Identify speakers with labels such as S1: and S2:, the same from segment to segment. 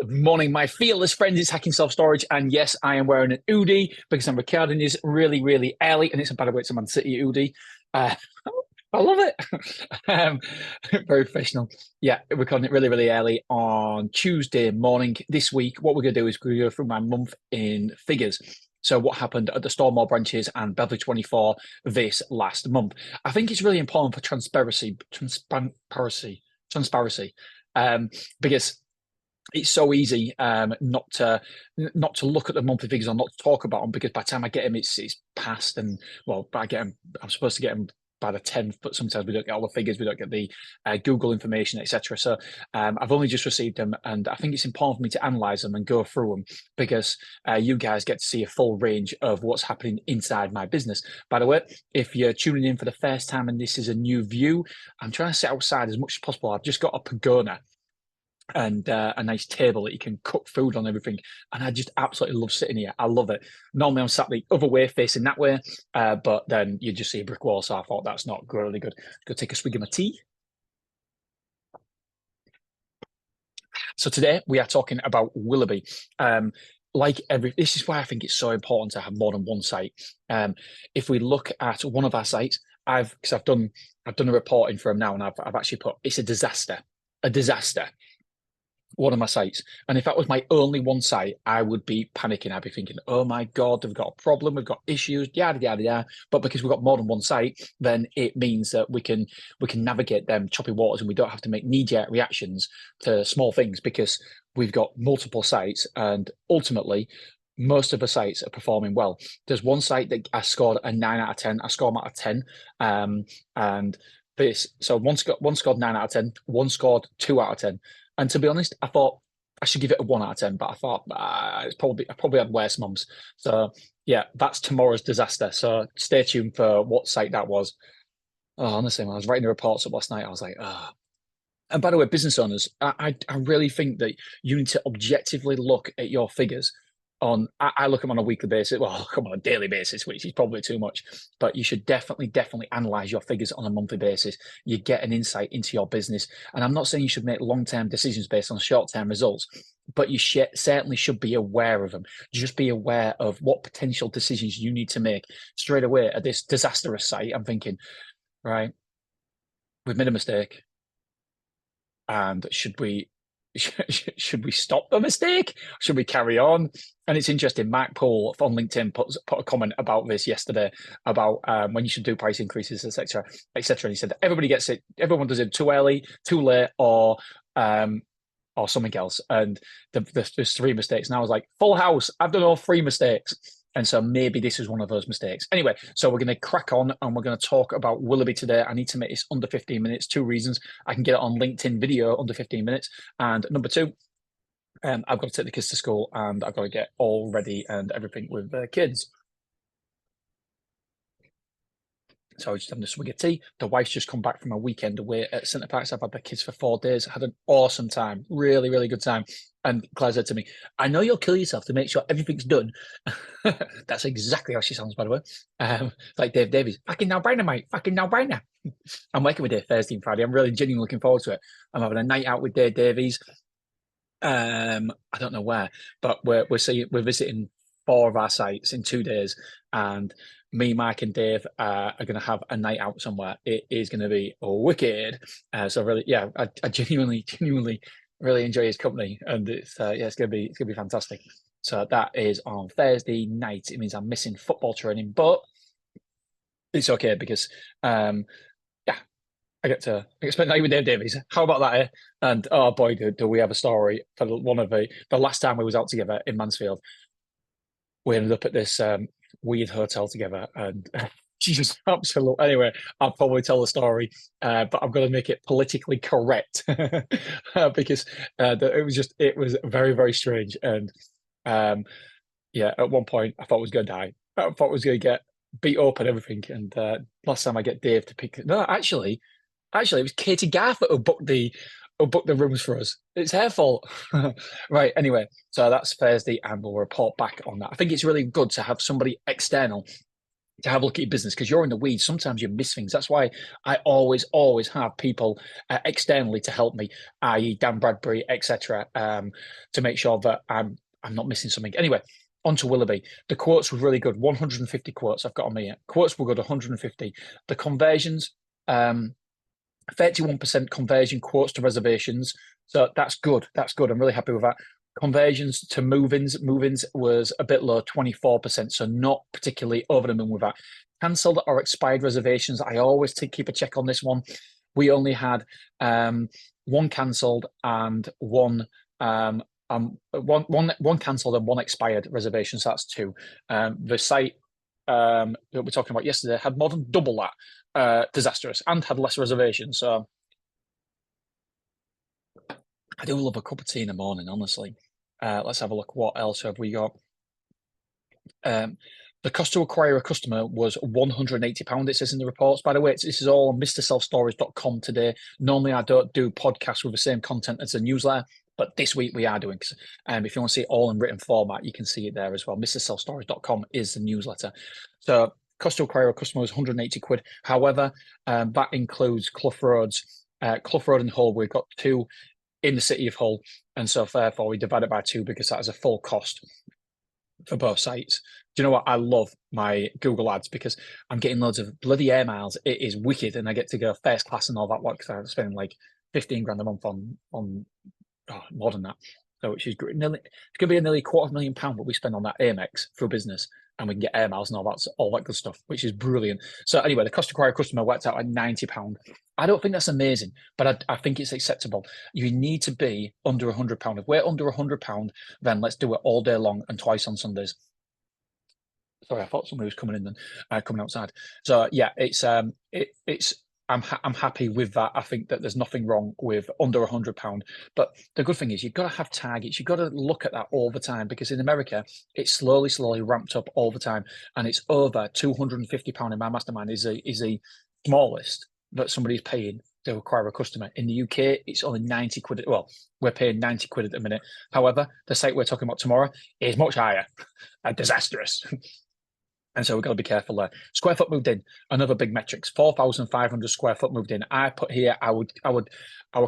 S1: Good morning, my fearless friends. It's Hacking Self Storage, and yes, I am wearing an hoodie because I'm recording this really, really early, and it's by the way, it's a Man City hoodie. Uh, I love it. um, Very professional. Yeah, we're recording it really, really early on Tuesday morning this week. What we're going to do is we're going to go through my month in figures. So what happened at the Stormore branches and Beverly 24 this last month? I think it's really important for transparency, because it's so easy not to look at the monthly figures or not to talk about them because by the time I get them, it's past. And well, I get them. I'm supposed to get them by the 10th, but sometimes we don't get all the figures. We don't get the Google information, etc. So I've only just received them, and I think it's important for me to analyze them and go through them because you guys get to see a full range of what's happening inside my business. By the way, if you're tuning in for the first time and this is a new view, I'm trying to sit outside as much as possible. I've just got a pagoda and a nice table that you can cook food on everything. And I just absolutely love sitting here. I love it. Normally I'm sat the other way, facing that way, but then you just see a brick wall. So I thought that's not really good. Go take a swig of my tea. So today we are talking about Willerby. This is why I think it's so important to have more than one site. If we look at one of our sites, I've done a reporting for them now, and I've actually put it's a disaster, one of my sites. And if that was my only one site, I would be panicking. I'd be thinking, oh my God, we've got a problem, we've got issues, yada, yada, yada. But because we've got more than one site, then it means that we can navigate them choppy waters and we don't have to make knee-jerk reactions to small things because we've got multiple sites and ultimately most of the sites are performing well. There's one site that I scored a 9 out of 10. I scored them out of 10. And so one scored 9 out of 10, one scored 2 out of 10. And to be honest, I thought I should give it a 1 out of 10, but I thought I probably had worse months. So yeah, that's tomorrow's disaster. So stay tuned for what site that was. Oh, honestly, when I was writing the reports up last night, I was like, oh. And by the way, business owners, I really think that you need to objectively look at your figures I look at them on a weekly basis. Well, come on a daily basis, which is probably too much. But you should definitely analyze your figures on a monthly basis. You get an insight into your business. And I'm not saying you should make long-term decisions based on short-term results, but you certainly should be aware of them. Just be aware of what potential decisions you need to make straight away at this disastrous site. I'm thinking, right, we've made a mistake. And should we stop the mistake? Should we carry on? And it's interesting. Mark Poole on LinkedIn put a comment about this yesterday about when you should do price increases, etc., etc. And he said everybody gets it. Everyone does it too early, too late, or something else. And there's 3 mistakes. And I was like, full house. I've done all 3 mistakes. And so maybe this is one of those mistakes. Anyway, so we're going to crack on and we're going to talk about Willerby today. I need to make this under 15 minutes. 2 reasons. I can get it on LinkedIn video under 15 minutes. And number 2, I've got to take the kids to school and I've got to get all ready and everything with the kids. So I was just having a swig of tea. The wife's just come back from a weekend away at Centre Parks. I've had the kids for 4 days. I had an awesome time. Really, really good time. And Claire said to me, I know you'll kill yourself to make sure everything's done. That's exactly how she sounds, by the way. Like Dave Davies, fucking now brainer, mate. Fucking now brainer. I'm working with Dave Thursday and Friday. I'm really genuinely looking forward to it. I'm having a night out with Dave Davies. I don't know where, but we're visiting 4 of our sites in 2 days. And me, Mike, and Dave are going to have a night out somewhere. It is going to be wicked. So really, yeah, I genuinely really enjoy his company, and it's it's going to be fantastic. So that is on Thursday night. It means I'm missing football training, but it's okay because yeah, I get to spend the night with Dave Davies. How about that? Eh? And oh boy, do we have a story for one of the last time we was out together in Mansfield. We ended up at this weird hotel together, and Jesus, absolute. Anyway, I'll probably tell the story, but I'm going to make it politically correct because it was very, very strange. And yeah, at one point I thought I was going to die. I thought I was going to get beat up and everything. And last time I get Dave to pick, no, actually, it was Katie Garford who booked the rooms for us. It's her fault. Right. Anyway, so that's Thursday, and we'll report back on that. I think it's really good to have somebody external to have a look at your business, because you're in the weeds. Sometimes you miss things. That's why I always have people externally to help me, i.e. Dan Bradbury, etc., to make sure that I'm not missing something. Anyway, on to Willerby. The quotes were really good. 150 quotes I've got on me here. Quotes were good, 150. The conversions, 31% conversion quotes to reservations. So that's good. That's good. I'm really happy with that. Conversions to move-ins. Move-ins was a bit low, 24%. So not particularly over the moon with that. Cancelled or expired reservations. I always keep a check on this one. We only had one cancelled and one cancelled and one expired reservation. So that's two. The site that we were talking about yesterday had more than double that. Disastrous, and had less reservations. So I do love a cup of tea in the morning, honestly. Let's have a look. What else have we got? The cost to acquire a customer was £180. It says in the reports. By the way, this is all on mrselfstorage.com today. Normally, I don't do podcasts with the same content as a newsletter, but this week we are doing. If you want to see it all in written format, you can see it there as well. mrselfstorage.com is the newsletter. So cost to acquire a customer was 180 quid. However, that includes Clough Roads. Clough Road and Hull, we've got two in the city of Hull. And so therefore we divide it by two because that is a full cost for both sites. Do you know what? I love my Google ads because I'm getting loads of bloody air miles. It is wicked. And I get to go first class and all that. Because I'm spending like 15 grand a month on more than that. So which is great. It's going to be a nearly £250,000 what we spend on that Amex for business. And we can get air miles and all that good stuff, which is brilliant. So anyway, the cost to acquire a customer worked out at £90. I don't think that's amazing, but I think it's acceptable. You need to be under £100. If we're under £100, then let's do it all day long and twice on Sundays. Sorry, I thought somebody was coming in then, coming outside. So yeah, I'm happy with that. I think that there's nothing wrong with under £100. But the good thing is you've got to have targets. You've got to look at that all the time, because in America, it's slowly ramped up all the time. And it's over £250 in my mastermind is the smallest that somebody's paying to acquire a customer. In the UK, it's only 90 quid. Well, we're paying 90 quid at the minute. However, the site we're talking about tomorrow is much higher. Disastrous. And so we've got to be careful there. Square foot moved in, another big metrics, 4,500 square foot moved in. I put here, I would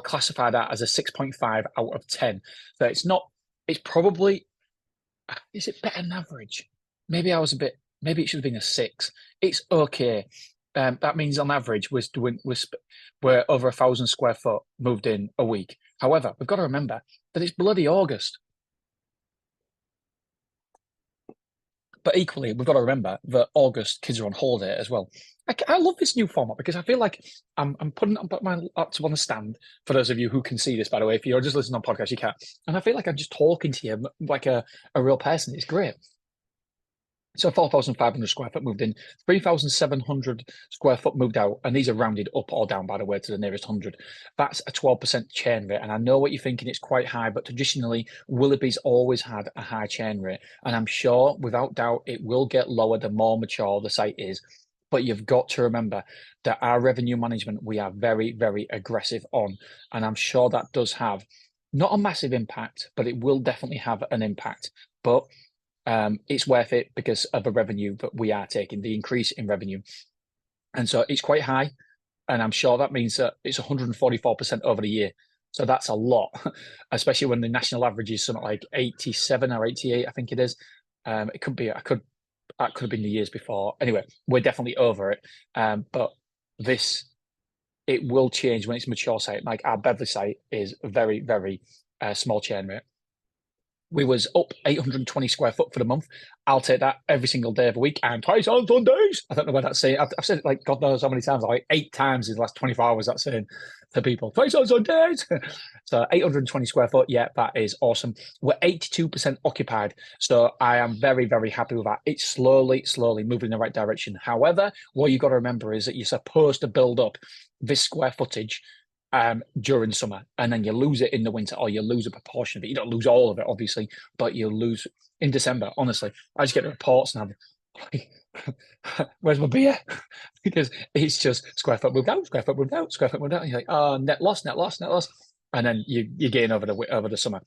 S1: classify that as a 6.5 out of 10. So it's probably, is it better than average? Maybe it should have been a 6. It's okay. That means on average we're over 1,000 square foot moved in a week. However, we've got to remember that it's bloody August. But equally, we've got to remember that August kids are on holiday as well. I love this new format because I feel like I'm putting my laptop on the stand. For those of you who can see this, by the way, if you're just listening on podcast, you can't. And I feel like I'm just talking to you like a real person. It's great. So 4,500 square foot moved in, 3,700 square foot moved out, and these are rounded up or down, by the way, to the nearest 100. That's a 12% churn rate, and I know what you're thinking, it's quite high, but traditionally, Willerby's always had a high churn rate, and I'm sure, without doubt, it will get lower the more mature the site is. But you've got to remember that our revenue management, we are very, very aggressive on, and I'm sure that does have not a massive impact, but it will definitely have an impact. But it's worth it because of the revenue that we are taking, the increase in revenue. And so it's quite high. And I'm sure that means that it's 144% over the year. So that's a lot, especially when the national average is something like 87 or 88, I think it is. It could be, that could have been the years before. Anyway, we're definitely over it. But it will change when it's a mature site. Like our Beverley site is a very, very small churn rate. We was up 820 square foot for the month. I'll take that every single day of the week and twice on Sundays. I don't know where that's saying. I've said it like God knows how many times, like 8 times in the last 24 hours. That's saying to people, twice on Sundays. So 820 square foot. Yeah, that is awesome. We're 82% occupied. So I am very, very happy with that. It's slowly moving in the right direction. However, what you've got to remember is that you're supposed to build up this square footage during summer, and then you lose it in the winter, or you lose a proportion of it. You don't lose all of it, obviously, but you lose in December. Honestly, I just get the reports and I'm like, where's my beer? Because it's just square foot moved out, square foot moved out, square foot moved out. And you're like, oh, net loss. And then you gain over the summer.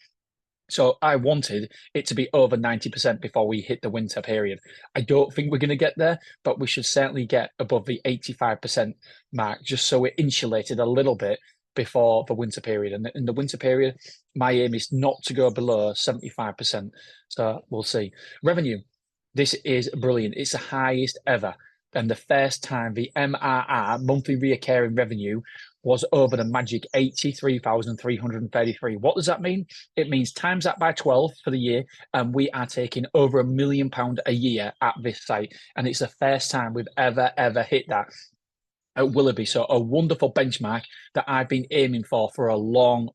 S1: So I wanted it to be over 90% before we hit the winter period. I don't think we're going to get there, but we should certainly get above the 85% mark, just so we're insulated a little bit before the winter period. And in the winter period, my aim is not to go below 75%. So we'll see. Revenue. This is brilliant. It's the highest ever. And the first time the MRR, monthly recurring revenue, was over the magic 83,333. What does that mean? It means times that by 12 for the year, and we are taking over £1 million a year at this site. And it's the first time we've ever hit that at Willerby. So a wonderful benchmark that I've been aiming for a long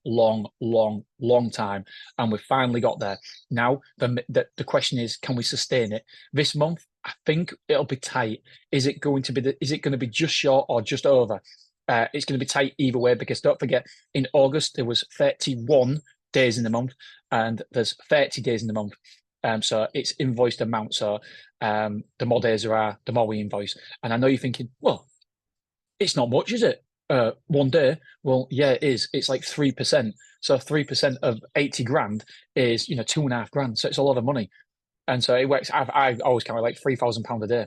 S1: time. And we've finally got there. Now, the question is, can we sustain it? This month, I think it'll be tight. Is it going to be just short or just over? It's going to be tight either way, because don't forget, in August, there was 31 days in the month, and there's 30 days in the month. So it's invoiced amount. So the more days there are, the more we invoice. And I know you're thinking, well, it's not much, is it? 1 day? Well, yeah, it is. It's like 3%. So 3% of 80 grand is, 2.5 grand. So it's a lot of money. And so it works. I always count like £3,000 a day.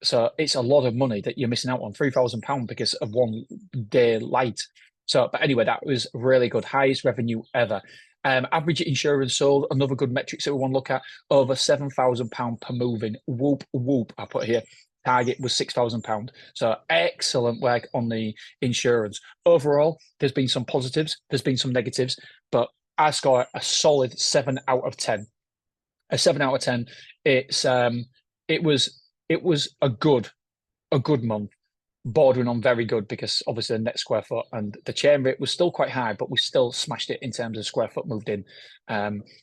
S1: So it's a lot of money that you're missing out on, £3,000 because of 1 day light. So, but anyway, that was really good. Highest revenue ever. Average insurance sold, another good metrics that we want to look at, over £7,000 per moving. Whoop, whoop, I put here. Target was £6,000. So excellent work on the insurance. Overall, there's been some positives, there's been some negatives, but I score a solid 7 out of 10. A 7 out of 10. It was a good month, bordering on very good, because obviously the net square foot and the churn rate was still quite high, but we still smashed it in terms of square foot moved in.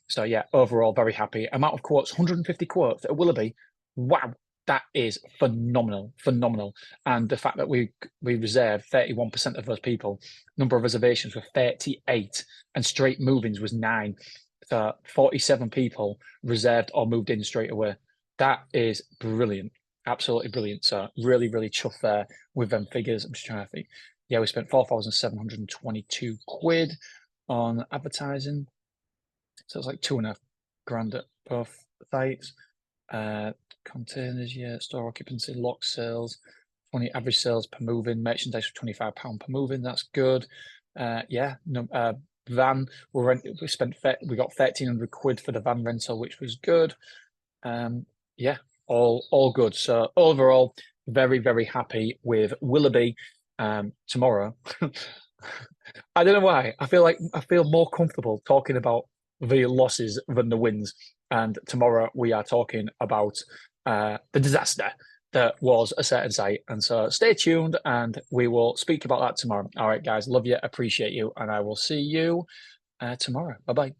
S1: So yeah, overall very happy. Amount of quotes, 150 quotes at Willerby. Wow. That is phenomenal. And the fact that we reserved 31% of those people, number of reservations were 38, and straight move-ins was 9. So 47 people reserved or moved in straight away. That is brilliant. Absolutely brilliant. So really chuffed there with them figures. I'm just trying to think. Yeah, we spent 4,722 quid on advertising. So it's like 2.5 grand at both sites. Containers, yeah, store occupancy, lock sales, 20 average sales per move-in, merchandise for £25 per move-in. That's good. Yeah, no, van, we got 1,300 quid for the van rental, which was good. Yeah, all good. So overall, very happy with Willerby. Tomorrow, I don't know why. I feel more comfortable talking about the losses than the wins. And tomorrow we are talking about the disaster that was a certain site. And so stay tuned, and we will speak about that tomorrow. All right, guys, love you, appreciate you, and I will see you tomorrow. Bye-bye.